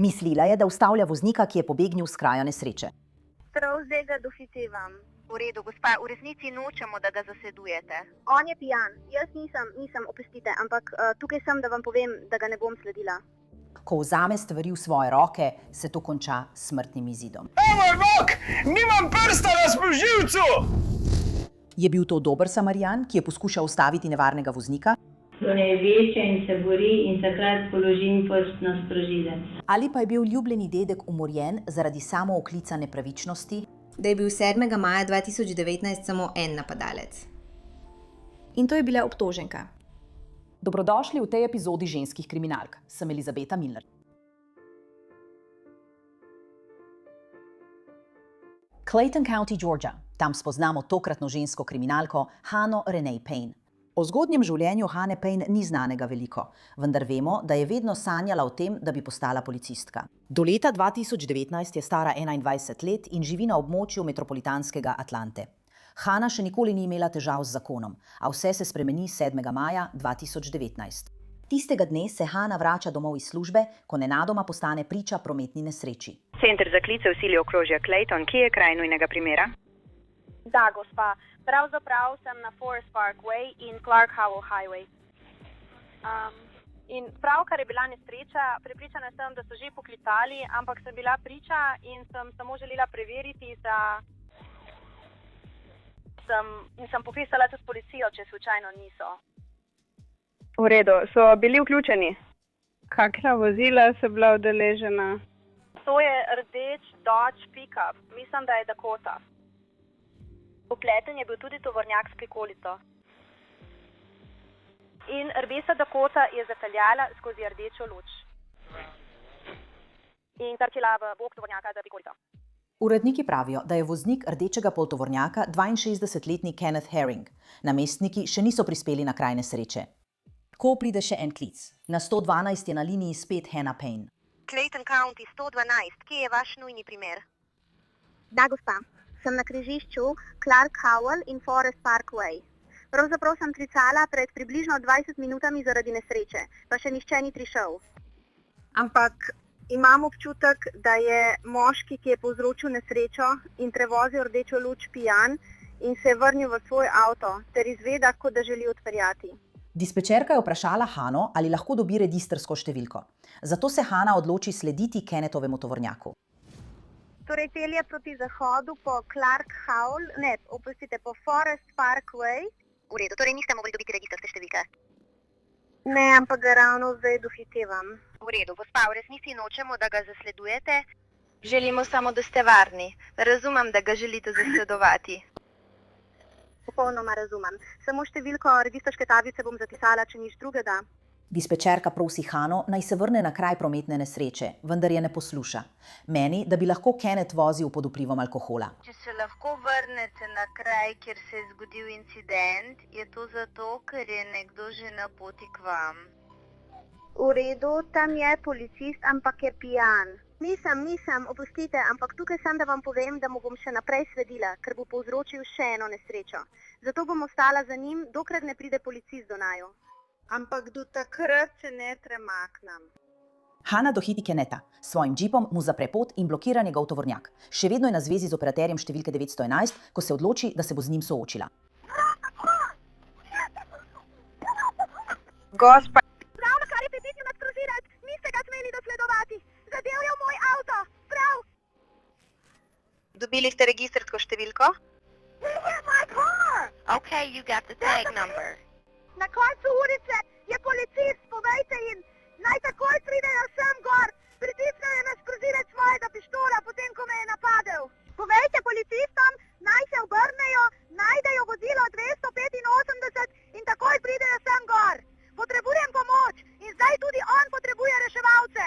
Mislila je, da ustavlja voznika, ki je pobegnil s kraja nesreče. Prav zdaj ga dohitevam. V redu, gospa, v resnici nočemo, da ga zasledujete. On je pijan, jaz nisem, opustite, ampak tukaj sem, da vam povem, da ga ne bom sledila. Ko vzame stvari v svoje roke, se to konča s smrtnim izidom. Moj bog, nimam prsta na sprožilcu! Je bil to dober Samarijan, ki je poskušal ustaviti nevarnega voznika? Do največje in se bori in takrat položim prst na sprožilec. Ali pa je bil ljubljeni dedek umorjen zaradi samooklicane pravičnosti? Da je bil 7. maja 2019 samo en napadalec. In to je bila obtoženka. Dobrodošli v tej epizodi ženskih kriminalk. Sem Elizabeta Milner. Clayton County, Georgia. Tam spoznamo tokratno žensko kriminalko Hannah Renee Payne. O zgodnjem življenju Hannah Payne ni znanega veliko, vendar vemo, da je vedno sanjala o tem, da bi postala policistka. Do leta 2019 je stara 21 let in živi na območju metropolitanskega Atlante. Hannah še nikoli ni imela težav z zakonom, a vse se spremeni 7. maja 2019. Tistega dne se Hannah vrača domov iz službe, ko nenadoma postane priča prometni nesreči. Center za klice v sili okrožja Clayton, ki je kraj nujnega primera? Da, gospa, pravzaprav sem na Forest Parkway in Clark Howell Highway. In pravkar je bila nesreča, prepričana sem, da so že poklicali, ampak sem bila priča in sem samo želela preveriti, sem poklicala tudi policijo, če slučajno niso. V redu, so bili vključeni? Kakšna vozila so bila udeležena? To je rdeč Dodge pickup, mislim, da je Dakota. Vpleten je bil tudi tovornjak s prikolico. In rdeča Dakota je zapeljala skozi rdečo luč. In trčila v bok tovornjaka za prikolico. Uredniki pravijo, da je voznik rdečega poltovornjaka 62-letni Kenneth Herring. Namestniki še niso prispeli na kraj nesreče. Ko pride še en klic. Na 112 je na liniji spet Hannah Payne. Clayton County 112, kje je vaš nujni primer? Da, gospa. Sem na križišču Clark Howell in Forest Parkway. Pravzaprav sem klicala pred približno 20 minutami zaradi nesreče, pa še nihče ni prišel. Ampak imam občutek, da je moški, ki je povzročil nesrečo in prevozil rdečo luč pijan in se je vrnil v svoj avto, ter izveda, kot da želi odpeljati. Dispečerka je vprašala Hannah, ali lahko dobi registrsko številko. Zato se Hannah odloči slediti Kennethovemu tovornjaku. Torej pelje proti zahodu po Clark Howell, po Forest Parkway. V redu, torej niste mogli dobiti registrske številke? Ne, ampak ga ravno zdaj dohitevam. V redu, gospa, v resnici nočemo, da ga zasledujete. Želimo samo, da ste varni. Razumem, da ga želite zasledovati. Popolnoma razumem. Samo številko registrske tablice bom zapisala, če nič drugega. Dispečerka prosi Hannah, naj se vrne na kraj prometne nesreče, vendar je ne posluša. Meni, da bi lahko Kenneth vozil pod vplivom alkohola. Če se lahko vrnete na kraj, kjer se je zgodil incident, je to zato, ker je nekdo že na poti k vam. V redu, tam je policist, ampak je pijan. Nisem, opustite, ampak tukaj sem, da vam povem, da mu bom še naprej sledila, ker bo povzročil še eno nesrečo. Zato bom ostala za njim, dokler ne pride policist do naju. Ampak do takrat se ne premaknem. Hannah dohiti Kennetha. S svojim džipom mu zapre pot in blokira njegov tovornjak. Še vedno je na zvezi z operaterjem številke 911, ko se odloči, da se bo z njim soočila. Gospa, Pravno, kar je pritisnil na sprožilec, niste ga smeli dosledovati. Zadel je v moj avto. Prav. Dobili ste registrsko številko? My car. Okay, you got the tag number. Na koncu ulice je policist, povejte jim, naj takoj pridejo sem gor. Pritisnil je na sprožilec svojega pištola, potem ko me je napadel. Povejte policistom, naj se obrnejo, najdejo vozilo 285 in takoj pridejo sem gor. Potrebujem pomoč in zdaj tudi on potrebuje reševalce.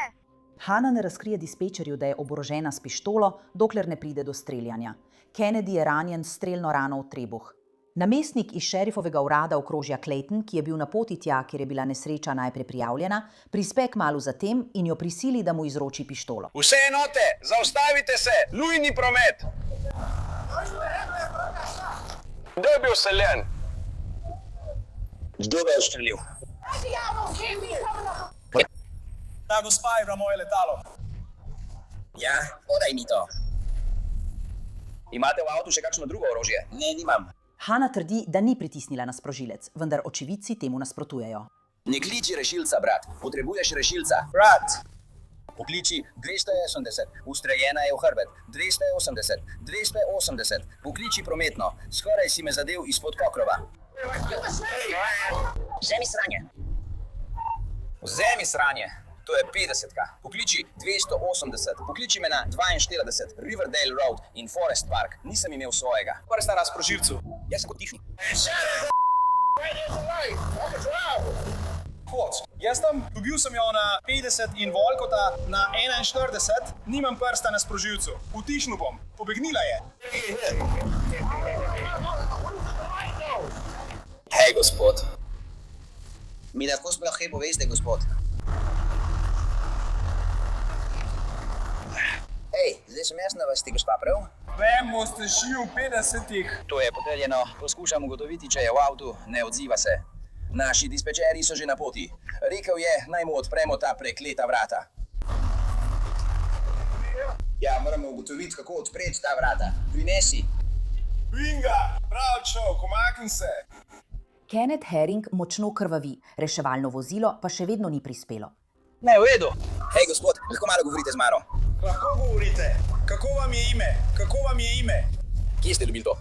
Hannah ne razkrije dispečerju, da je oborožena s pištolo, dokler ne pride do streljanja. Kennedy je ranjen s strelno rano v trebuh. Namestnik iz šerifovega urada okrožja Clayton, ki je bil na poti tja, kjer je bila nesreča najprej prijavljena, prispe kmalu zatem in jo prisili, da mu izroči pištolo. Vse enote, zaustavite se, nujni promet! Kdo je bil seljen? Kdo ga je ustrelil? Ta gospa je bila moje letalo. Ja, podaj mi to. Imate v avtu še kakšno drugo orožje? Ne, nimam. Hana trdi, da ni pritisnila na sprožilec, vendar očividci temu nasprotujejo. Ne kliči rešilca, brat. Potrebuješ rešilca. Brat! Pokliči 280, ustrejena je v hrbet. 280, 280. Pokliči prometno. Skoraj si me zadev izpod pokrova. Vzemi sranje. Vzemi sranje. To je 50-ka. Pokliči 280. Pokliči me na 42, Riverdale Road in Forest Park. Nisem imel svojega. Prsta na sprožilcu. Jaz sem kot Tiffany. Jaz tam dobil sem jo na 50 in Volkota na 41, nimam prsta na sprožilcu. Utišnil bom. Pobegnila je. Hej, gospod. Mi lahko sploh kaj poveste, gospod? Hej, zdaj sem jaz na vrsti, gospa, prav? Vem, boste šli v 50-ih. To je potrjeno. Poskušam ugotoviti, če je v avtu. Ne odziva se. Naši dispečeri so že na poti. Rekel je, naj mu odpremo ta prekleta vrata. Ja, moramo ugotoviti, kako odpreti ta vrata. Prinesi. Vinga, prav človek, umakni se. Kenneth Herring močno krvavi, reševalno vozilo pa še vedno ni prispelo. Ne, v redu. Hej, gospod, lahko malo govorite z mano? Lahko govorite. Kako vam je ime? Kako vam je ime? Kje ste dobili to?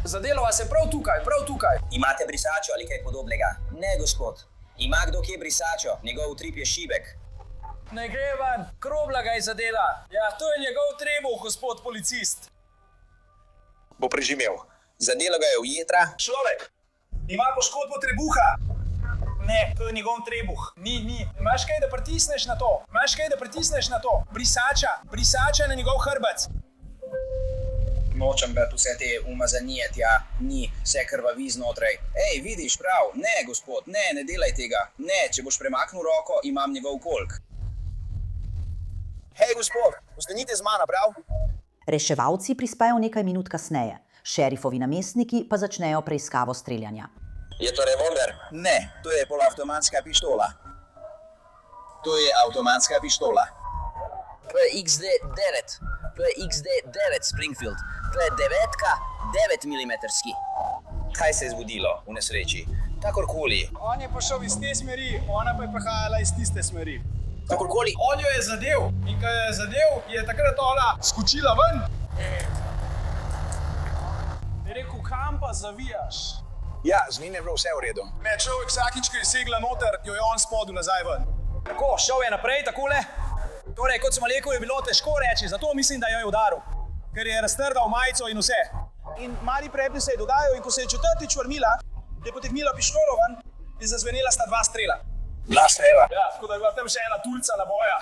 Zadelo vas je prav tukaj, prav tukaj. Imate brisačo ali kaj podobnega? Ne, gospod. Ima kdo kje brisačo? Njegov utrip je šibek. Ne gre van, krobla ga je zadela. Ja, to je njegov trebuh, gospod policist. Bo preživel. Zadelo ga je v jetra. Človek, ima poškodbo trebuha. Ne, to je njegov trebuh. Ni. Imaš kaj, da pritisneš na to? Brisača na njegov hrbet. Nočem brati vse te umazanije tja, ni, vse krvavi znotraj. Ej, vidiš prav, ne, gospod, ne delaj tega. Ne, če boš premaknil roko, imam njegov kolk. Hej, gospod, ostanite z mano, prav? Reševalci prispejo nekaj minut kasneje, šerifovi namestniki pa začnejo preiskavo streljanja. Je to revolver? Ne, to je polavtomatska pištola. To je avtomatska pištola. To je XD9. To je XD9 Springfield. To je 9 mm. Kaj se je zgodilo v nesreči? Kakorkoli. On je prišel iz te smeri, ona pa je prihajala iz tiste smeri. Kakorkoli. On jo je zadev in ko jo je zadev, je takrat ona skočila ven. Je rekel, kam pa zavijaš? Ja, z njim je bilo vse v redu. Ne, človek vsakič, ki je segla noter, jo je on spodil nazaj ven. Tako, šel je naprej, takole. Torej, kot sem rekel, je bilo težko reči, zato mislim, da jo je udaril. Ker je raztrdal majico in vse. In mali prepni se je dogajal in ko se je četrtič vrnila, je potegnila pištolo ven in zazvenela sta 2 strela. 2 strela? Ja, tako da je bila tam še ena tulca naboja.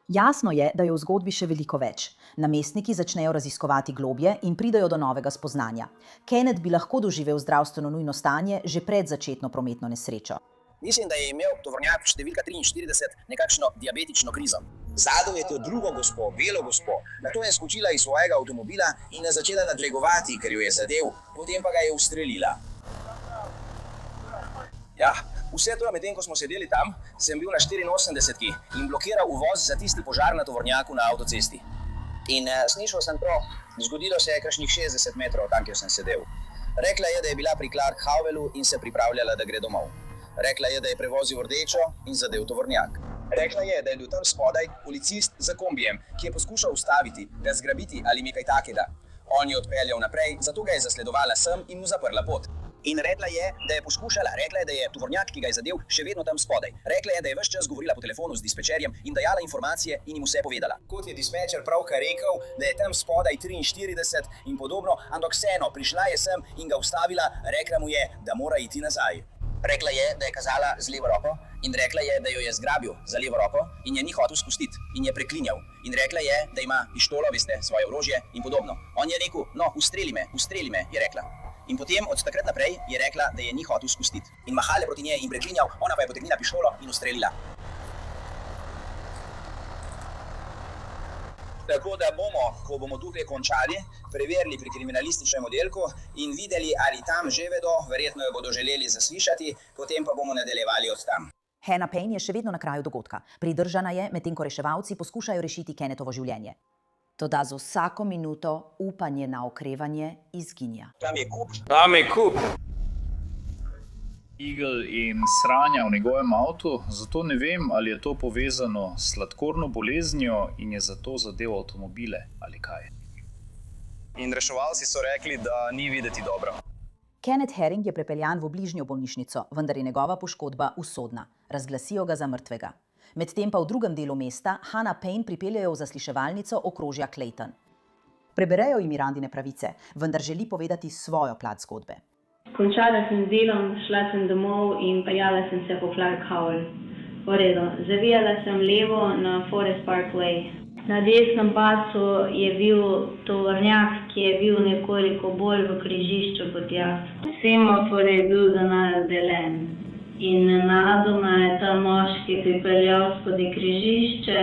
Jasno je, da je v zgodbi še veliko več. Namestniki začnejo raziskovati globje in pridejo do novega spoznanja. Kenneth bi lahko doživel zdravstveno nujno stanje že pred začetno prometno nesrečo. Mislim, da je imel tovornjak številka 43 nekakšno diabetično krizo. Zadal je to drugo gospo, belo gospo. Nato je skočila iz svojega avtomobila in je začela nadlegovati, ker jo je zadev, potem pa ga je ustrelila. Ja, vse to, medtem ko smo sedeli tam, sem bil na 84-ki in blokiral uvoz za tisti požar na tovornjaku na avtocesti. In slišal sem to, zgodilo se je kakšnih 60 metrov tam, kjer sem sedel. Rekla je, da je bila pri Clark Howellu in se pripravljala, da gre domov. Rekla je, da je prevozil rdečo in zadev tovornjak. Rekla je, da je bil tam spodaj policist za kombijem, ki je poskušal ustaviti, ga zgrabiti ali mi kaj takega. On je odpeljal naprej, zato ga je zasledovala sem in mu zaprla pot. In rekla je, da je tovornjak, ki ga je zadev, še vedno tam spodaj. Rekla je, da je ves čas govorila po telefonu z dispečerjem in dajala informacije in jim vse povedala. Kot je dispečer pravkar rekel, da je tam spodaj 43 in podobno, ampak vseeno, prišla je sem in ga ustavila, rekla mu je, da mora iti nazaj. Rekla je, da je kazala z levo roko in rekla je, da jo je zgrabil za levo roko in je ni hotel spustiti in je preklinjal. In rekla je, da ima pištolo, veste, svoje orožje in podobno. On je rekel, no, ustreli me, je rekla. In potem od takrat naprej je rekla, da je ni hotel spustiti. In mahale proti njej in preklinjal, ona pa je potegnila pištolo in ustrelila. Tako da bomo, ko bomo tukaj končali, preverili pri kriminalističnem oddelku in videli, ali tam že vedo, verjetno jo bodo želeli zaslišati, potem pa bomo nadaljevali od tam. Hannah Payne je še vedno na kraju dogodka. Pridržana je, medtem ko reševalci poskušajo rešiti Kennethovo življenje. Toda z vsako minuto upanje na okrevanje izginja. Tam je kup. Tam je kup. Igel in sranja v njegovem avtu, zato ne vem, ali je to povezano s sladkorno boleznijo in je zato zadeval avtomobile ali kaj. In reševalci so rekli, da ni videti dobro. Kenneth Herring je prepeljan v bližnjo bolnišnico, vendar je njegova poškodba usodna. Razglasijo ga za mrtvega. Medtem pa v drugem delu mesta Hannah Payne pripeljejo v zasliševalnico okrožja Clayton. Preberejo ji Mirandine pravice, vendar želi povedati svojo plat zgodbe. Končala sem z delom, šla sem domov in peljala sem se po Clark Howell. V redu, zavijala sem levo na Forest Parkway. Na desnem pasu je bil tovornjak, ki je bil nekoliko bolj v križišču kot jaz. Semafor je bil za nas delen. In nenadoma je ta moški pripeljal skozi križišče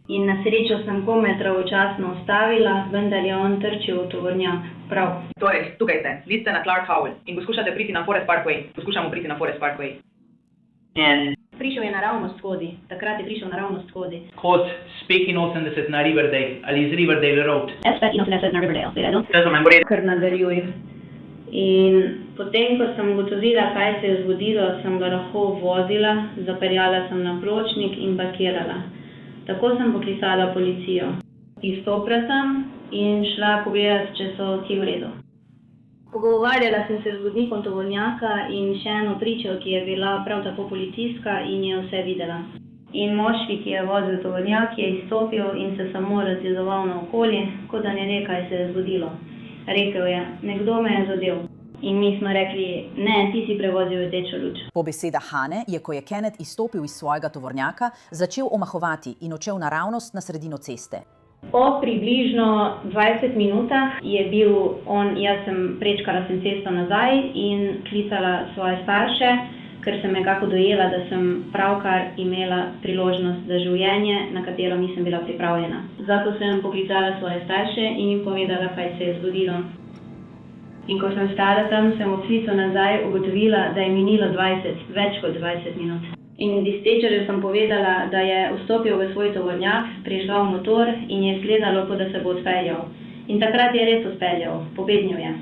in na srečo sem komaj pravočasno ustavila, vendar je on trčil v tovornjak. Prav. Torej, tukaj ste, vi ste na Clark Howell in poskušate priti na Forest Parkway. Poskušamo priti na Forest Parkway. Prišel je naravnost skozi, takrat je prišel naravnost skozi. Kot spek 80 na Riverdale ali z Riverdale Road. Spek 80 na Riverdale, kar nadaljuj. In potem, ko sem ugotovila, kaj se je zgodilo, sem ga lahko vozila, zapeljala sem na pločnik in parkirala. Tako sem poklicala policijo. Izstopila sem in šla pogledati, če so vsi v redu. Pogovarjala sem se z vodnikom tovornjaka in še eno pričo, ki je bila prav tako policijska in je vse videla. In moški, ki je vozil tovornjak, je izstopil in se samo razgledoval naokoli, kot da ne ve, kaj se je zgodilo. Rekel je, nekdo me je zadel. In mi smo rekli, ne, ti si prevozil rdečo luč. Po besedah Hane je, ko je Kenneth izstopil iz svojega tovornjaka, začel omahovati in odšel naravnost na sredino ceste. Po približno 20 minutah je bil on, jaz sem prečkala cesto nazaj in klicala svoje starše, ker sem nekako dojela, da sem pravkar imela priložnost za življenje, na katero nisem bila pripravljena. Zato sem poklicala svoje starše in jim povedala, kaj se je zgodilo. In ko sem stala tam, sem v klicu nazaj ugotovila, da je minilo več kot 20 minut. In dispečerju sem povedala, da je vstopil v svoj tovornjak, prižgal motor in je izgledalo, kot da se bo odpeljal. In takrat je res odpeljal, pobegnil je.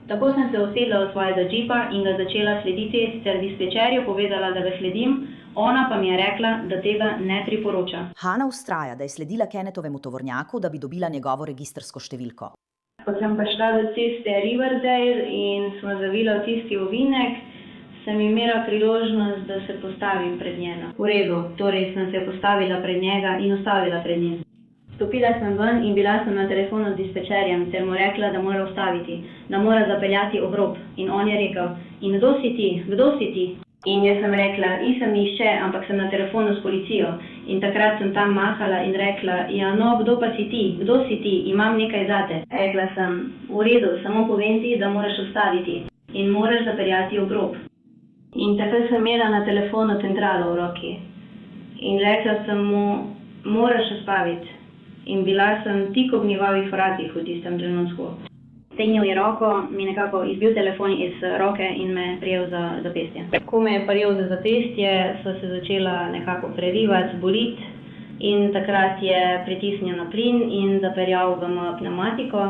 Tako sem se usedla v svojega džipa in ga začela slediti, ter dispečerju povedala, da ga sledim, ona pa mi je rekla, da tega ne priporoča. Hannah vztraja, da je sledila Kennethovemu tovornjaku, da bi dobila njegovo registrsko številko. Ko sem pa šla do ceste Riverdale in smo zavila v tisti ovinek, sem imela priložnost, da se postavim pred njega. V redu, torej sem se postavila pred njega in ustavila pred njim. Stopila sem ven in bila sem na telefonu z dispečerjem, ter mu rekla, da mora ustaviti, da mora zapeljati ob rob. In on je rekel, in kdo si ti, kdo si ti? In jaz sem rekla, nisem nihče, ampak sem na telefonu s policijo. In takrat sem tam mahala in rekla, ja no, kdo pa si ti, imam nekaj zate. Rekla sem, v redu, samo povem ti, da moraš ustaviti in moraš zapeljati ob rob. In takrat sem imela na telefonu centralo v roki. In rekla sem mu, moraš uspaviti. In bila sem tik ob njegovih vratih v tistem trenutku. Stegnil je roko, mi nekako izbil telefon iz roke in me prijel za zapestje. Ko me je prijel za zapestje, so se začela nekako prerivati, boliti. In takrat je pritisnil na plin in zapeljal v mojo pnevmatiko.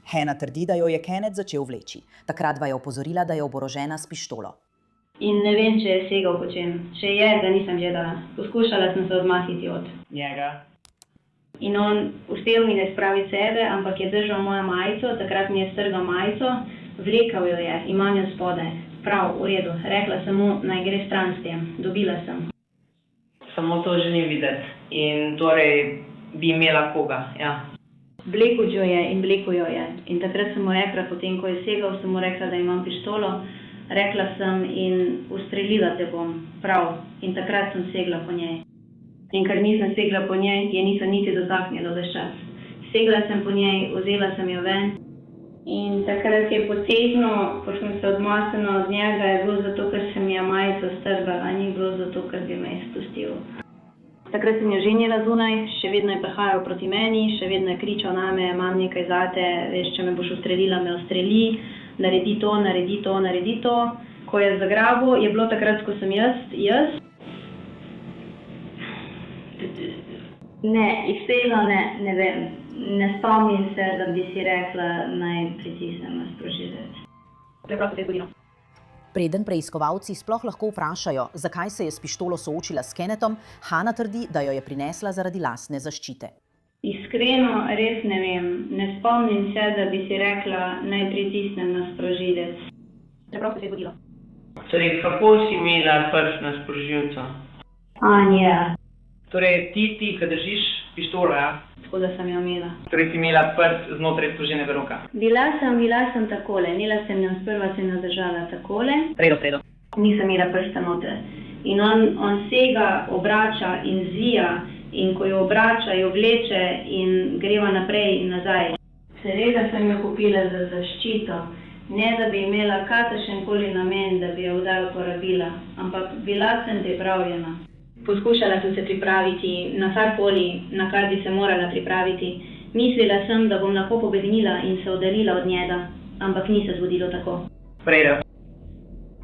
Hannah trdi, da jo je Kenneth začel vleči. Takrat va je opozorila, da je oborožena s pištolo. In ne vem, če je segal po čem. Če je, ga nisem gledala. Poskušala sem se odmakniti od njega. In on uspel mi ne spraviti sebe, ampak je držal mojo majico, takrat mi je strgal majico, vlekal jo je, imam jo spodaj. Prav, v redu. Rekla sem mu, naj gre stran s tem. Dobila sem. Samo to želim videti. In torej bi imela koga, ja. Vlekel jo je in vlekel jo je. In takrat sem mu rekla, potem ko je segal, sem mu rekla, da imam pištolo. Rekla sem in ustrelila te bom. Prav. In takrat sem segla po njej. In ker nisem segla po njej, je nisem niti dotaknila ves čas. Segla sem po njej, vzela sem jo ven. In takrat je potegnil, ko sem se odmaknila od njega, je bilo zato, ker se mi je majico strgala, ni bilo zato, ker bi me izpustil. Takrat sem jo ženila zunaj, še vedno je prihajal proti meni, še vedno je kričal name, imam nekaj zate, veš, če me boš ustrelila, me ustreli, naredi to, naredi to, naredi to. Ko je zagrabil, je bilo takrat, ko sem jaz. Ne, iskreno ne vem. Ne spomnim se, da bi si rekla, naj pritisnem na sprožilec. Preprosto se je zgodilo. Preden preiskovalci sploh lahko vprašajo, zakaj se je s pištolo soočila s Kennethom, Hana trdi, da jo je prinesla zaradi lastne zaščite. Iskreno res ne vem. Ne spomnim se, da bi si rekla, naj pritisnem na sprožilec. Preprosto se je zgodilo. Torej, kako si imela prst na sprožilcu? Anja. Torej, tisti, ki držiš pištolo, ja? Tako da sem jo imela. Torej, si imela prst znotraj sproženega roka? Bila sem takole. Imela sem jo, sprva sem jo držala takole. Redo. Nisem imela prsta noter. In on sega, obrača in zvija. In ko jo obrača, jo vleče in greva naprej in nazaj. Seveda sem jo kupila za zaščito. Ne, da bi imela kakršenkoli namen, da bi jo kdaj uporabila. Ampak bila sem pripravljena. Poskušala sem se pripraviti na karkoli, na kar bi se morala pripraviti. Mislila sem, da bom lahko pobegnila in se oddaljila od njega. Ampak ni se zgodilo tako. Predo.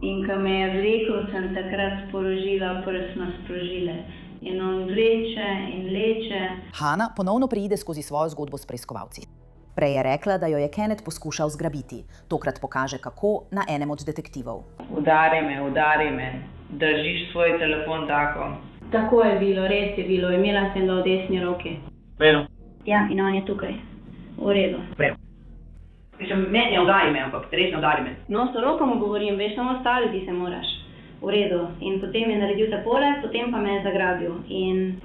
In ko me je vlekel, sem takrat položila prst na sprožilec. In on vleče in leče. Hana ponovno preide skozi svojo zgodbo s preiskovalci. Prej je rekla, da jo je Kenneth poskušal zgrabiti. Tokrat pokaže kako na enem od detektivov. Udari me. Držiš svoj telefon tako. Tako je bilo, res je bilo. Imela sem ga v desni roki. Predo. Ja, in on je tukaj. V redu. Predo. Ne udari me, ampak res ne udari me. No, s roko mu govorim, veš, samo staviti se moraš. V redu. In potem je naredil takole, potem pa me je zagrabil.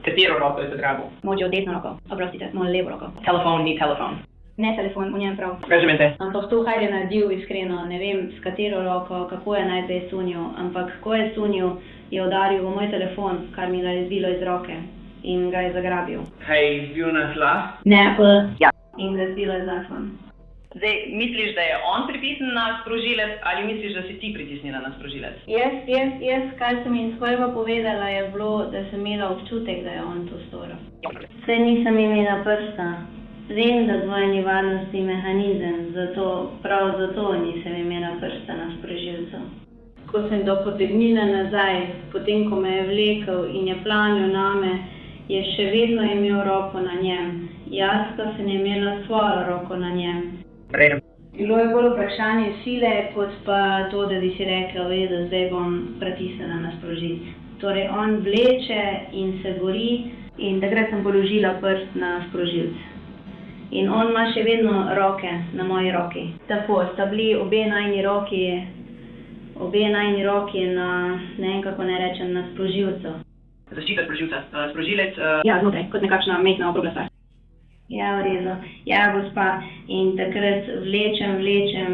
Katero roko je zagrabil? Mogoče desno roko. Oprostite, mojo levo roko. Telefon ni telefon. Ne telefon, v njem prav. Kažemente. Ampak to, kar je naredil, iskreno, ne vem, s katero roko, kako je najprej sunil. Ampak ko je sunil, je udaril v moj telefon, kar mi ga je zbilo iz roke. In ga je zagrabil. Kaj je izbil na tla? Ne, ja. In ga je zbilo iz zaslon. Zdaj, misliš, da je on pritisnil na sprožilec ali misliš, da si ti pritisnila na sprožilec? Jaz, kar sem jim sprva povedala, je bilo, da sem imela občutek, da je on to storil. Saj nisem imela prsta. Vem, da dvojni varnostni mehanizem, prav zato nisem imela prsta na sprožilcu. Ko sem ga potegnila nazaj, potem ko me je vlekel in je planil name, je še vedno imel roko na njem. Jaz pa sem imela svojo roko na njem. Bilo je bolj vprašanje sile, kot pa to, da bi si rekla, da zdaj bom pritisnila na sprožilec. Torej, on vleče in se bori in takrat sem položila prst na sprožilec. In on ima še vedno roke na moji roki. Tako, sta bili obe najni roki na, ne vem kako ne rečem, na sprožilcu. Zaščita sprožilca, sprožilec... Ja, znotraj, kot nekakšna mehna okrogla stvar. Ja, v redu. Ja, gospa. In takrat vlečem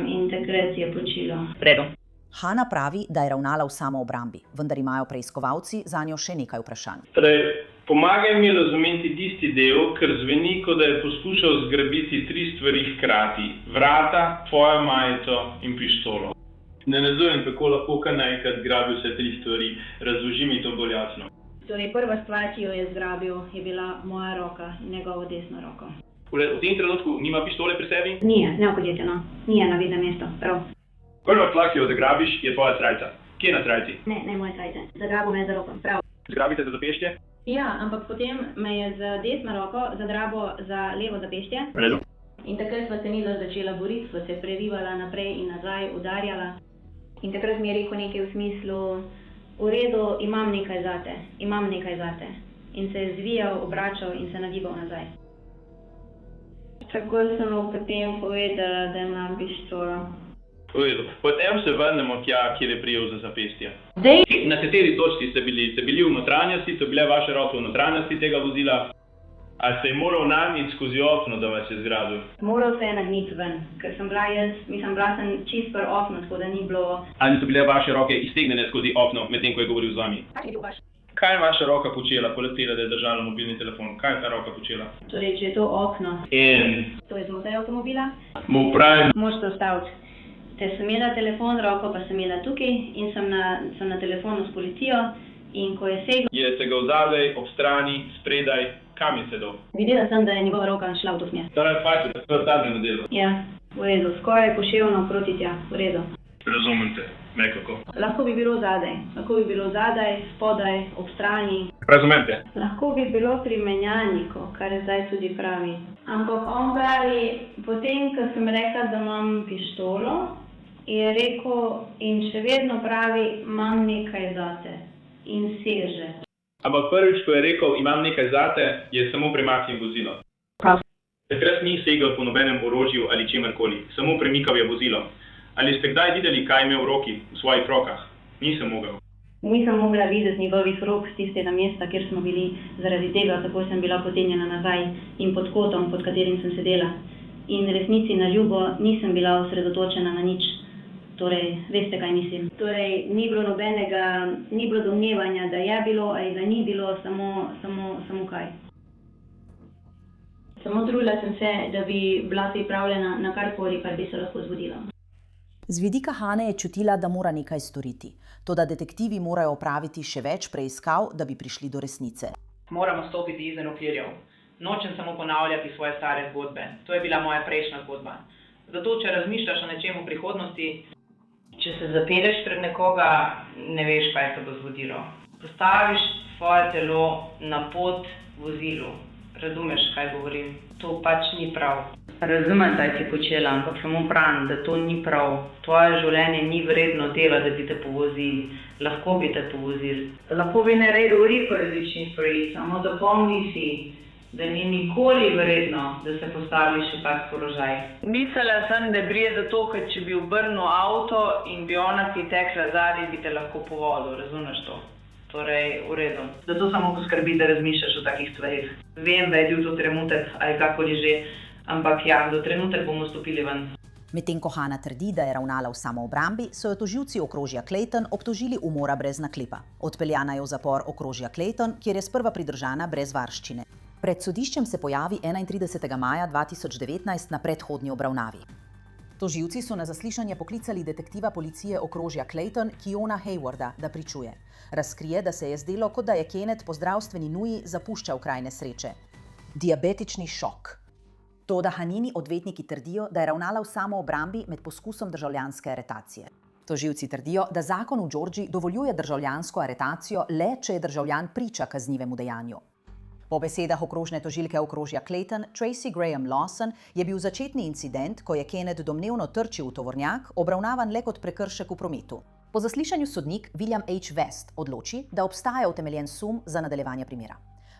in takrat je počilo. Predo. Hana pravi, da je ravnala v samoobrambi, vendar imajo preiskovalci zanjo še nekaj vprašanj. Torej, pomagaj mi razumeti tisti del, ker zveni, kot da je poskušal zgrabiti 3 stvari hkrati. Vrata, tvojo majico in pištolo. Ne razumem, kako lahko kar naenkrat zgrabi vse 3 stvari. Razloži mi to bolj jasno. Torej, prva stvar, ki jo je zgrabil, je bila moja roka in njegovo desno roko. V tem trenutku nima pištole pri sebi? Nije, ne v podjetju, no. Nije na vidnem mestu, prav. Prva stvar, ki jo zagrabiš, je tvoja srajca. Kje je na srajci? Ne moje srajce. Zagrabil me za roko, prav. Zgrabite za zapešče? Ja, ampak potem me je z desno roko zagrabil za levo zapešče. V redu. In takrat sva se midva začela boriti, sva se prerivala naprej in nazaj, udarjala. In takrat mi je rekel nekaj v smislu: v redu, imam nekaj zate. In se je zvijal, obračal in se nagibal nazaj. Tako sem mu potem povedala, da imam pištolo. V redu. Potem se vrnemo tja, kjer je prijel za zapestje. Dej! Na kateri točki ste bili? Ste bili v notranjosti, so bile vaše roke v notranjosti tega vozila? Ali ste moral nagniti skozi okno, da vas je zgrabil? Moral se je nagniti ven, ker sem bila sem čist pri oknu, tako da ni bilo... Ali so bile vaše roke iztegnjene skozi okno, medtem ko je govoril z vami? Kaj je vaša roka počela, poleg tega, da je držala mobilni telefon? Kaj je ta roka počela? Torej, če je to okno... To je znotraj avtomobila? Mu pravim... Moš se ustaviti. Te sem imela telefon, roko pa sem imela tukaj in sem na telefonu s policijo in ko je segel... Je se ga vzadej, ob strani, spredaj, kam je sedel? Videla sem, da je njegova roka šla v to smer. Torej, fajte, da ste v zadnjem delu. Ja, v redu, skoraj poševno proti tja, v redu. Razumem te, me kako. Lahko bi bilo zadaj, spodaj, ob strani. Razumem te. Lahko bi bilo pri menjalniku, kar je zdaj tudi pravi. Ampak on pravi, potem, ko sem rekla, da imam pištolo, je rekel in še vedno pravi, imam nekaj zate. In seže. Ampak prvič, ko je rekel, imam nekaj zate, je samo premaknil vozilo. Takrat ni segel po nobenem orožju ali čemerkoli, samo premikal je vozilo. Ali ste kdaj videli, kaj ima v roki, v svojih rokah? Nisem mogel. Nisem mogla videti njegovih rok z tistega mesta, kjer smo bili, zaradi tega, kako sem bila potegnjena nazaj in pod kotom, pod katerim sem sedela. In resnici na ljubo nisem bila osredotočena na nič. Torej, veste, kaj mislim. Torej, ni bilo domnevanja, da je bilo ali da ni bilo, samo kaj. Samo trudila sem se, da bi bila pripravljena na karkoli, kar bi se lahko zgodilo. Z vidika Hane je čutila, da mora nekaj storiti. Toda detektivi morajo opraviti še več preiskav, da bi prišli do resnice. Moramo stopiti izven okvirjev. Nočem samo ponavljati svoje stare zgodbe. To je bila moja prejšnja zgodba. Zato, če razmišljaš o nečem v prihodnosti, če se zapelješ pred nekoga, ne veš, kaj se bo zgodilo. Postaviš svoje telo na pot vozilu. Razumeš, kaj govorim? To pač ni prav. Razumem, kaj si počela, ampak samo pravim, da to ni prav. Tvoje življenje ni vredno dela, da bi te povozili. Lahko bi te povozili. Lahko bi naredil veliko različnih stvari, samo zapomni si, da ni nikoli vredno, da se postaviš v tak položaj. Mislila sem, da brije zato, ker če bi obrnil avto in bi ona ti tekla zadaj, bi te lahko povozil, razumeš to? Torej, v redu. Zato samo poskrbi, da razmišljaš o takih stvarih. Vem, da je bil to trenutek ali kakoli že, ampak ja, do trenutek bomo stopili ven. Medtem ko Hana trdi, da je ravnala v samoobrambi, so jo tožilci okrožja Clayton obtožili umora brez naklepa. Odpeljana je v zapor okrožja Clayton, kjer je sprva pridržana brez varščine. Pred sodiščem se pojavi 31. maja 2019 na predhodni obravnavi. Tožilci so na zaslišanje poklicali detektiva policije okrožja Clayton, Keona Haywarda, da pričuje. Razkrije, da se je zdelo, kot da je Kenneth po zdravstveni nuji zapuščal kraj nesreče. Diabetični šok. Toda Hanini odvetniki trdijo, da je ravnala v samoobrambi med poskusom državljanske aretacije. Tožilci trdijo, da zakon v Georgiji dovoljuje državljansko aretacijo le, če je državljan priča kaznivemu dejanju. Po besedah okrožne tožilke okrožja Clayton, Tracy Graham Lawson, je bil začetni incident, ko je Kenneth domnevno trčil v tovornjak, obravnavan le kot prekršek v prometu. Po zaslišanju sodnik William H. West odloči, da obstaja utemeljen sum za nadaljevanje primera.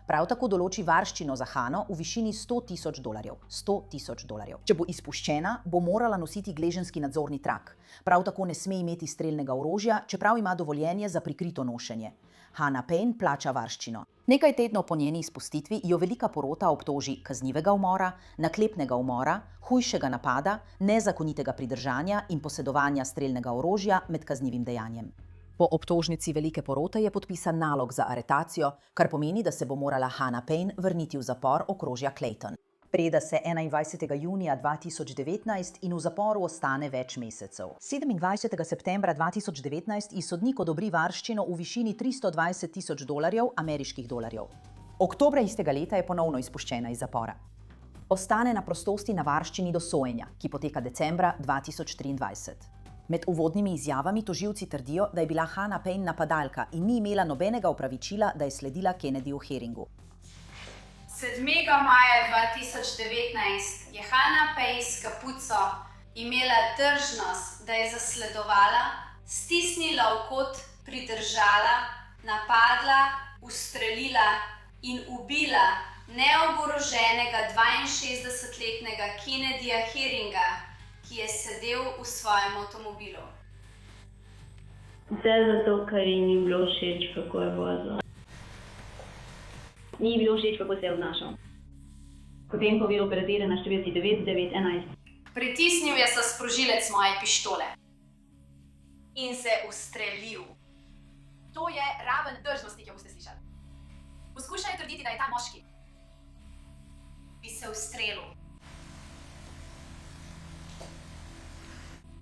Prav tako določi varščino za Hano v višini $100,000. $100,000. Če bo izpuščena, bo morala nositi gleženjski nadzorni trak. Prav tako ne sme imeti strelnega orožja, čeprav ima dovoljenje za prikrito nošenje. Hana Payne plača varščino. Nekaj tednov po njeni izpustitvi jo velika porota obtoži kaznivega umora, naklepnega umora, hujšega napada, nezakonitega pridržanja in posedovanja strelnega orožja med kaznivim dejanjem. Po obtožnici velike porote je podpisan nalog za aretacijo, kar pomeni, da se bo morala Hana Payne vrniti v zapor okrožja Clayton. Preda se 21. junija 2019 in v zaporu ostane več mesecev. 27. septembra 2019 ji sodnik odobri varščino v višini $320,000 ameriških dolarjev. Oktobra istega leta je ponovno izpuščena iz zapora. Ostane na prostosti na varščini do sojenja, ki poteka decembra 2023. Med uvodnimi izjavami tožilci trdijo, da je bila Hana Payne napadalka in ni imela nobenega opravičila, da je sledila Kennedyju Heeringu. 7. maja 2019 je Hana Payne s kapuco imela drznost, da je zasledovala, stisnila v kot, pridržala, napadla, ustrelila in ubila neoboroženega 62-letnega Kennedyja Heeringa, ki je sedel v svojem avtomobilu. Vse zato, ker ji ni bilo všeč, kako je vozil. Ni bilo všeč, kako se je obnašal. Potem, ko je bil operatiran na številki 9911. Pritisnil je sprožilec moje pištole in se ustrelil. To je raven drznosti, ki jo boste slišali. Poskušajo trditi, da je ta moški bi se ustrelil.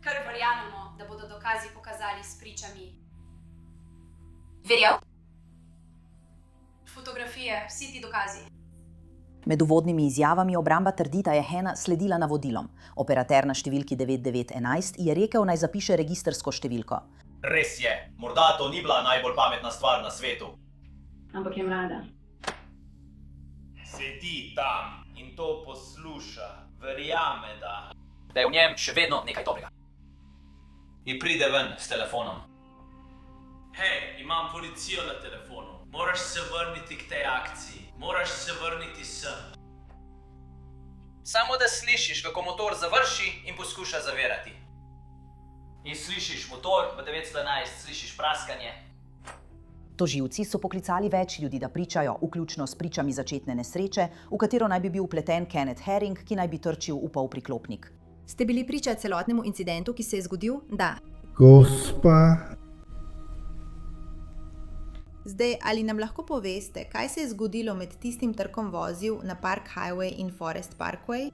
Kar verjamemo, da bodo dokazi pokazali s pričami. Verjel? Fotografije, vsi ti dokazi. Med uvodnimi izjavami obramba trdi, da je Hannah sledila navodilom. Operater na številki 9911 je rekel, naj zapiše registrsko številko. Res je, morda to ni bila najbolj pametna stvar na svetu. Ampak je mlada. Sedi tam in to posluša, verjame, da je v njem še vedno nekaj dobrega. In pride ven s telefonom. Hej, imam policijo na telefonu. Moraš se vrniti k tej akciji. Moraš se vrniti sem. Samo da slišiš, kako motor završi in poskuša zavirati. In slišiš motor, v 911 slišiš praskanje. Tožilci so poklicali več ljudi, da pričajo, vključno s pričami začetne nesreče, v katero naj bi bil vpleten Kenneth Herring, ki naj bi trčil v polpriklopnik. Ste bili priča celotnemu incidentu, ki se je zgodil? Da. Gospa. Zdaj, ali nam lahko poveste, kaj se je zgodilo med tistim trkom vozil na Park Highway in Forest Parkway?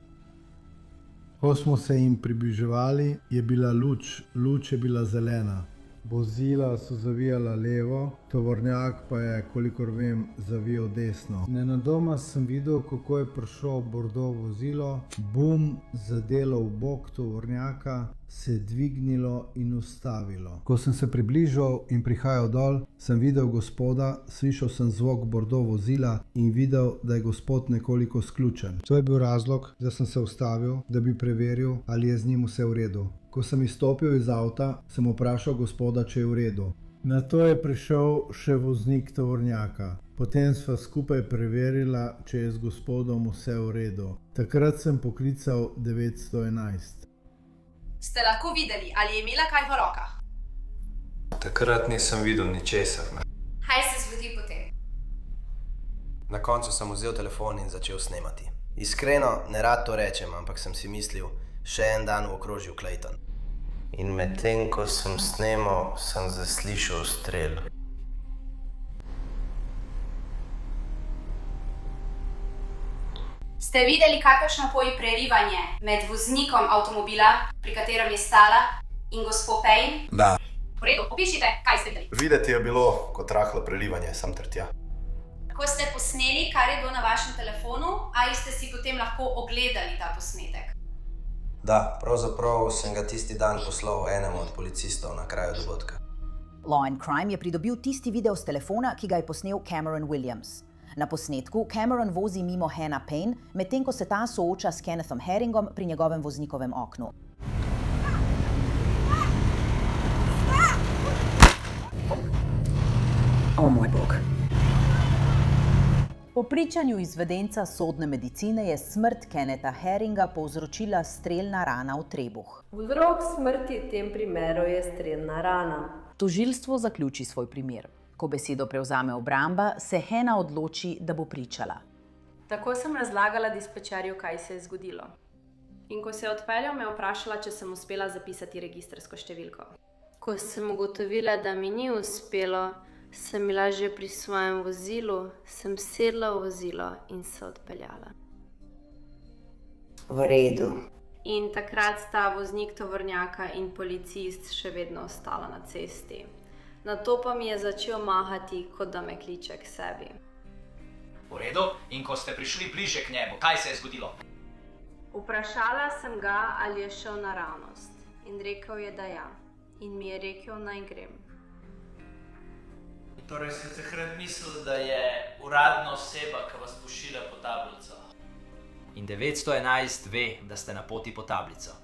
Ko smo se jim približevali, je bila luč je bila zelena. Vozila so zavijala levo, tovornjak pa je, kolikor vem, zavijal desno. Nenadoma sem videl, kako je prišlo bordo vozilo, bum, zadelo v bok tovornjaka, se dvignilo in ustavilo. Ko sem se približal in prihajal dol, sem videl gospoda, slišal sem zvok bordo vozila in videl, da je gospod nekoliko sključen. To je bil razlog, da sem se ustavil, da bi preveril, ali je z njim vse v redu. Ko sem izstopil iz avta, sem vprašal gospoda, če je v redu. Nato je prišel še voznik tovornjaka. Potem sva skupaj preverila, če je z gospodom vse v redu. Takrat sem poklical 911. Ste lahko videli, ali je imela kaj v rokah? Takrat nisem videl ničesar. Kaj se zgodi potem? Na koncu sem vzel telefon in začel snemati. Iskreno, ne rad to rečem, ampak sem si mislil, še en dan v okrožju Clayton. In medtem, ko sem snemal, sem zaslišal strel. Ste videli kakršnokoli prerivanje med voznikom avtomobila, pri katerem je stala, in gospo Payne? Da. V redu, opišite, kaj ste videli. Videti je bilo kot rahlo prelivanje, sem ter tja. Ko ste posneli, kar je bilo na vašem telefonu, ali ste si potem lahko ogledali ta posnetek? Da, pravzaprav sem ga tisti dan poslal enemu od policistov na kraju dogodka. Law and Crime je pridobil tisti video s telefona, ki ga je posnel Cameron Williams. Na posnetku Cameron vozi mimo Hannah Payne, medtem ko se ta sooča s Kennethom Herringom pri njegovem voznikovem oknu. O moj bog. Po pričanju izvedenca sodne medicine je smrt Kennetha Herringa povzročila strelna rana v trebuh. Vzrok smrti v tem primeru je strelna rana. Tožilstvo zaključi svoj primer. Ko besedo prevzame obramba, se Hannah odloči, da bo pričala. Tako sem razlagala dispečerju, kaj se je zgodilo. In ko se je odpeljal, me je vprašala, če sem uspela zapisati registrsko številko. Ko sem ugotovila, da mi ni uspelo, sem bila že pri svojem vozilu, sem sedla v vozilo in se odpeljala. V redu. In takrat sta voznik tovornjaka in policist še vedno ostala na cesti. Nato pa mi je začel mahati, kot da me kliče k sebi. V redu, in ko ste prišli bliže k njemu, kaj se je zgodilo? Vprašala sem ga, ali je šel naravnost. In rekel je, da ja. In mi je rekel, naj grem. Torej ste takrat mislili, da je uradna oseba, ki vas pošilja po tablico. In 911 ve, da ste na poti po tablico.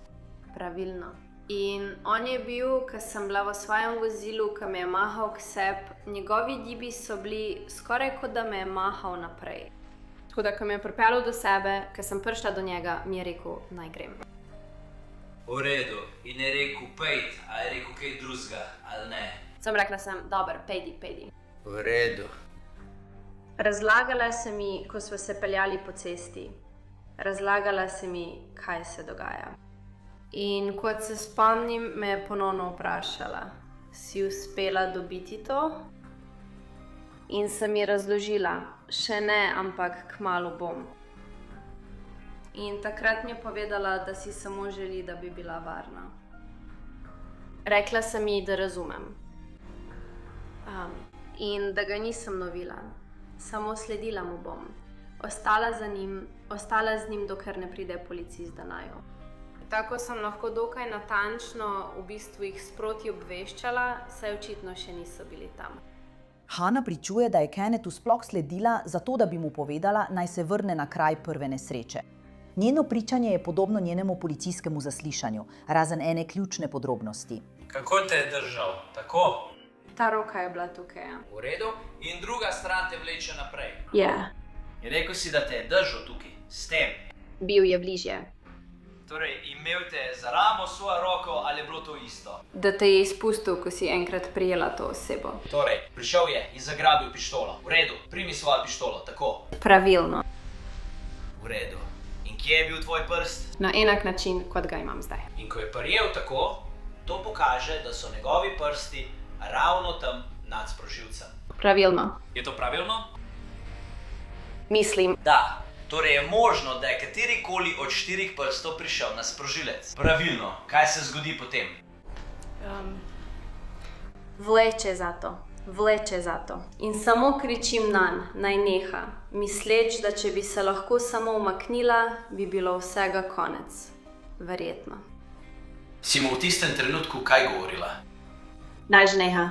Pravilno. In on je bil, ko sem bila v svojem vozilu, ko me je mahal k sebi, njegovi gibi so bili skoraj kot da me je mahal naprej. Tako da, ko me je pripeljal do sebe, ko sem prišla do njega, mi je rekel, naj grem. V redu. In je rekel, pejt, a je rekel kaj drugega, ali ne? Sem rekla sem, dober, pejdi. V redu. Razlagala se mi, ko smo se peljali po cesti. Razlagala se mi, kaj se dogaja. In kot se spomnim, me je ponovno vprašala, si uspela dobiti to? In sem ji razložila, še ne, ampak kmalu bom. In takrat mi je povedala, da si samo želi, da bi bila varna. Rekla sem ji, da razumem. In da ga nisem lovila, samo sledila mu bom. ostala z njim, dokler ne pride policist do naju. Tako sem lahko dokaj natančno v bistvu jih sproti obveščala, saj očitno še niso bili tam. Hana pričuje, da je Kennethu sploh sledila zato, da bi mu povedala, naj se vrne na kraj prve nesreče. Njeno pričanje je podobno njenemu policijskemu zaslišanju, razen ene ključne podrobnosti. Kako te je držal? Tako? Ta roka je bila tukaj. V redu. In druga stran te vleče naprej. Ja. In rekel si, da te je držal tukaj, s tem. Bil je bližje. Torej, imel te je za ramo svojo roko ali je bilo to isto? Da te je izpustil, ko si enkrat prijela to osebo. Torej, prišel je in zagrabil pištolo. V redu, primi svojo pištolo, tako. Pravilno. V redu. In kje je bil tvoj prst? Na enak način, kot ga imam zdaj. In ko je prijel tako, to pokaže, da so njegovi prsti ravno tam nad sprožilcem. Pravilno. Je to pravilno? Mislim. Da. Torej je možno, da je katerikoli od 4 prstov prišel na sprožilec. Pravilno. Kaj se zgodi potem? Vleče za to. In samo kričim nanj, naj neha, misleč, da če bi se lahko samo umaknila, bi bilo vsega konec. Verjetno. Si mu v tistem trenutku kaj govorila? Naj neha.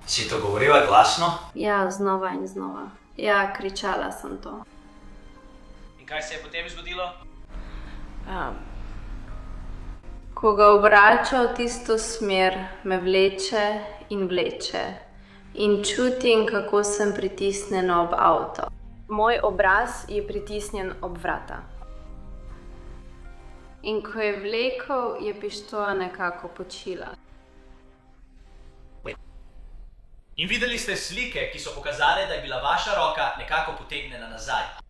Si to govorila glasno? Ja, znova in znova. Ja, kričala sem to. In kaj se je potem zgodilo? Ko ga obrača v tisto smer, me vleče in vleče. In čutim, kako sem pritisnjena ob avto. Moj obraz je pritisnjen ob vrata. In ko je vlekel, je pištola nekako počila. In videli ste slike, ki so pokazale, da je bila vaša roka nekako potegnjena nazaj.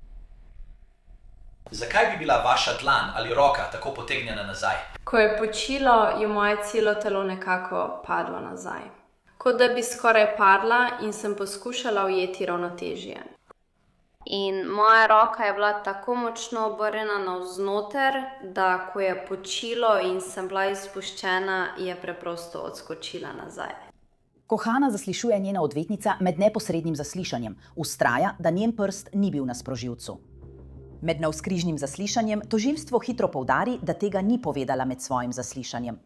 Zakaj bi bila vaša dlan ali roka tako potegnjena nazaj? Ko je počilo, je moje celo telo nekako padlo nazaj. Kot da bi skoraj padla in sem poskušala ujeti ravnotežje. In moja roka je bila tako močno obrnjena navznoter, da ko je počilo in sem bila izpuščena, je preprosto odskočila nazaj. Ko Hana zaslišuje njena odvetnica med neposrednim zaslišanjem, vztraja, da njen prst ni bil na sprožilcu. Med navzkrižnim zaslišanjem tožilstvo hitro poudari, da tega ni povedala med svojim zaslišanjem.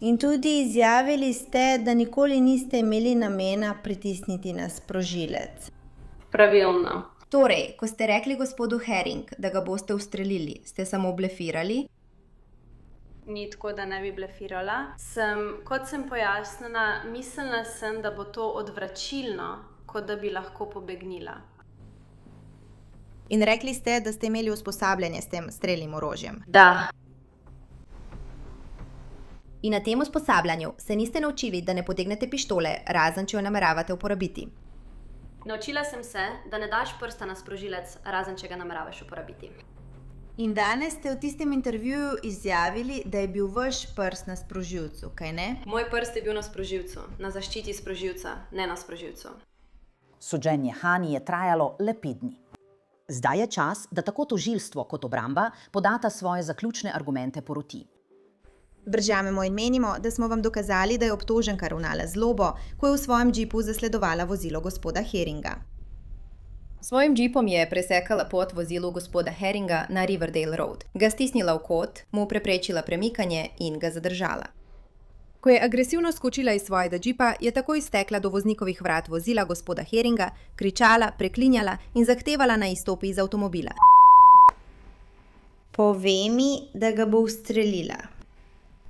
In tudi izjavili ste, da nikoli niste imeli namena pritisniti na sprožilec. Pravilno. Torej, ko ste rekli gospodu Herring, da ga boste ustrelili, ste samo blefirali? Ni tako, da ne bi blefirala. Kot sem pojasnila, mislila sem, da bo to odvračilno, kot da bi lahko pobegnila. In rekli ste, da ste imeli usposabljanje s tem strelnim orožjem? Da. In na tem usposabljanju se niste naučili, da ne potegnete pištole, razen če jo nameravate uporabiti? Naučila sem se, da ne daš prsta na sprožilec, razen če ga nameravaš uporabiti. In danes ste v tistem intervjuju izjavili, da je bil vaš prst na sprožilcu, kaj ne? Moj prst je bil na sprožilcu, na zaščiti sprožilca, ne na sprožilcu. Sojenje Hani je trajalo le 5 dni. Zdaj je čas, da tako tožilstvo kot obramba podata svoje zaključne argumente proti. Verjamemo in menimo, da smo vam dokazali, da je obtoženka ravnala zlobo, ko je v svojem džipu zasledovala vozilo gospoda Herringa. S svojim džipom je presekala pot vozilu gospoda Herringa na Riverdale Road, ga stisnila v kot, mu preprečila premikanje in ga zadržala. Ko je agresivno skočila iz svojega džipa, je takoj stekla do voznikovih vrat vozila gospoda Herringa, kričala, preklinjala in zahtevala naj izstopi iz avtomobila. Povej mi, da ga bo ustrelila.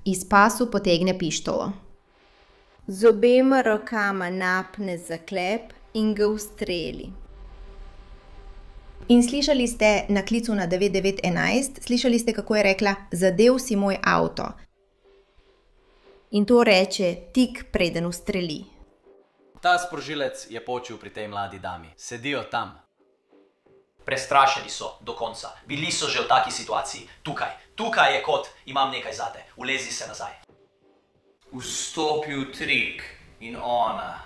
Iz pasu potegne pištolo. Z obema rokama napne zaklep in ga ustreli. In slišali ste na klicu na 9911, slišali ste, kako je rekla, zadev si moj avto. In to reče tik preden ustreli. Ta sprožilec je počil pri tej mladi dami. Sedijo tam. Prestrašeni so do konca. Bili so že v taki situaciji. Tukaj je kot, imam nekaj zate. Ulezi se nazaj. Vstopil trik in ona.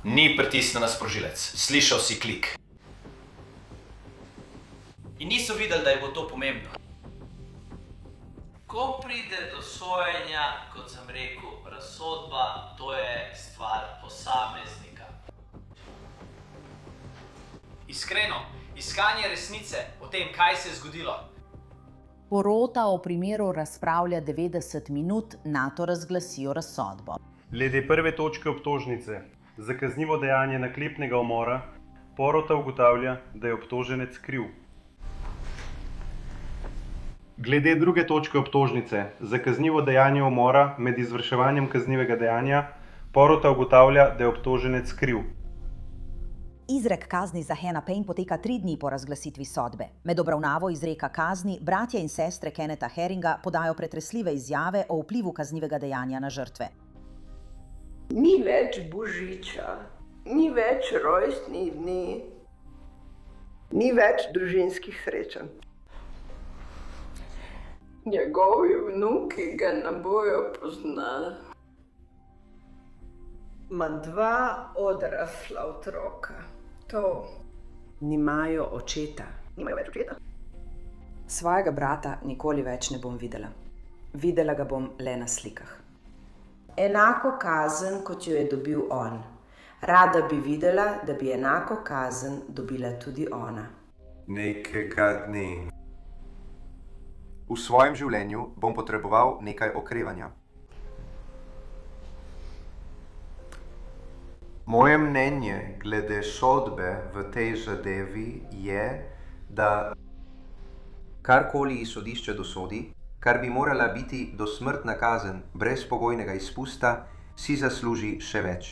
Ni pritisnila sprožilec. Slišal si klik. In niso videli, da je bilo to pomembno. Ko pride do sojenja, kot sem rekel, razsodba, to je stvar posameznika. Iskreno, Iskanje resnice o tem, kaj se je zgodilo. Porota o primeru razpravlja 90 minut, nato razglasijo razsodbo. Glede prve točke obtožnice za kaznivo dejanje naklepnega umora, porota ugotavlja, da je obtoženec kriv. Glede druge točke obtožnice za kaznivo dejanje umora med izvrševanjem kaznivega dejanja, porota ugotavlja, da je obtoženec kriv. Izrek kazni za Hannah Payne poteka 3 dni po razglasitvi sodbe. Med obravnavo izreka kazni bratje in sestre Kennetha Haringa podajo pretresljive izjave o vplivu kaznivega dejanja na žrtve. Ni več božiča, ni več rojstnih dni, ni več družinskih srečanj. Njegovi vnuki ga ne bojo poznali. Imam 2 odrasla otroka. To. Nimajo očeta. Nimajo več očeta. Svojega brata nikoli več ne bom videla. Videla ga bom le na slikah. Enako kazen, kot jo je dobil on. Rada bi videla, da bi enako kazen dobila tudi ona. Nekega dne. V svojem življenju bom potreboval nekaj okrevanja. Moje mnenje glede sodbe v tej zadevi je, da karkoli sodišče dosodi, kar bi morala biti dosmrtna kazen brez pogojnega izpusta, si zasluži še več.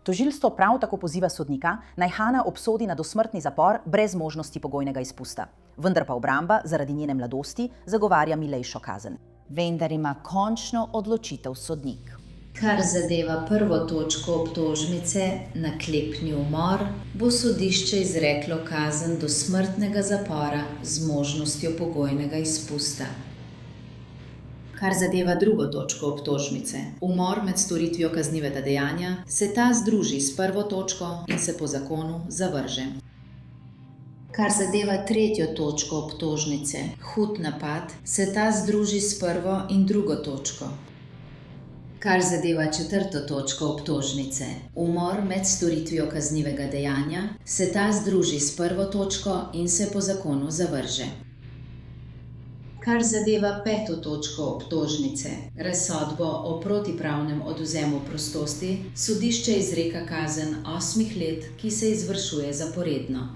Tožilstvo prav tako poziva sodnika, naj Hannah obsodi na dosmrtni zapor brez možnosti pogojnega izpusta. Vendar pa obramba zaradi njene mladosti zagovarja milejšo kazen. Vendar ima končno odločitev sodnik. Kar zadeva prvo točko obtožnice, naklepni umor, bo sodišče izreklo kazen dosmrtnega zapora z možnostjo pogojnega izpusta. Kar zadeva drugo točko obtožnice, umor med storitvijo kaznivega dejanja, se ta združi s prvo točko in se po zakonu zavrže. Kar zadeva tretjo točko obtožnice, hud napad, se ta združi s prvo in drugo točko. Kar zadeva četrto točko obtožnice, umor med storitvijo kaznivega dejanja, se ta združi s prvo točko in se po zakonu zavrže. Kar zadeva peto točko obtožnice, razsodbo o protipravnem odvzemu prostosti, sodišče izreka kazen 8 let, ki se izvršuje zaporedno.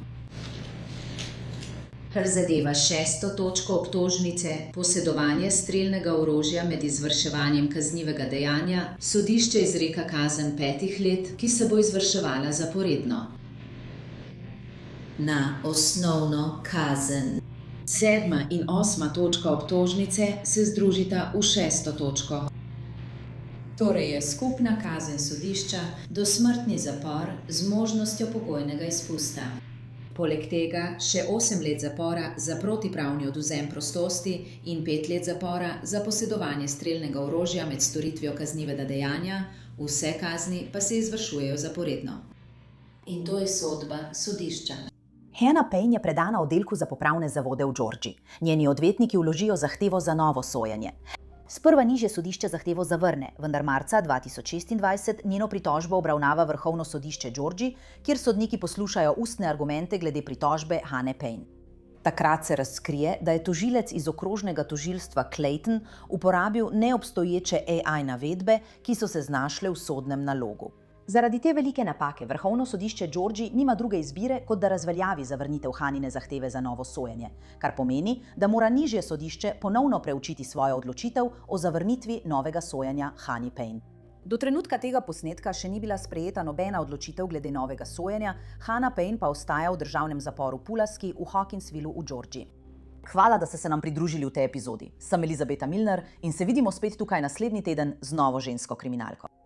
Kar zadeva šesto točko obtožnice, posedovanje strelnega orožja med izvrševanjem kaznivega dejanja, sodišče izreka kazen 5 let, ki se bo izvrševala zaporedno. Na osnovno kazen. 7. in 8. točka obtožnice se združita v 6. točko. Torej je skupna kazen sodišča dosmrtni zapor z možnostjo pogojnega izpusta. Poleg tega še 8 let zapora za protipravni odvzem prostosti in 5 let zapora za posedovanje strelnega orožja med storitvijo kaznivega dejanja, vse kazni pa se izvršujejo zaporedno. In to je sodba sodišča. Hannah Payne je predana oddelku za popravne zavode v Georgiji. Njeni odvetniki vložijo zahtevo za novo sojenje. Sprva nižje sodišče zahtevo zavrne, vendar marca 2026 njeno pritožbo obravnava Vrhovno sodišče Georgiji, kjer sodniki poslušajo ustne argumente glede pritožbe Hannah Payne. Takrat se razkrije, da je tožilec iz okrožnega tožilstva Clayton uporabil neobstoječe AI navedbe, ki so se znašle v sodnem nalogu. Zaradi te velike napake Vrhovno sodišče Georgiji nima druge izbire, kot da razveljavi zavrnitev Hannine zahteve za novo sojenje, kar pomeni, da mora nižje sodišče ponovno preučiti svojo odločitev o zavrnitvi novega sojenja Hannah Payne. Do trenutka tega posnetka še ni bila sprejeta nobena odločitev glede novega sojenja, Hannah Payne pa ostaja v državnem zaporu Pulaski v Hawkinsvillu v Georgiji. Hvala, da ste se nam pridružili v tej epizodi. Sem Elizabeta Milner in se vidimo spet tukaj naslednji teden z novo žensko kriminalko.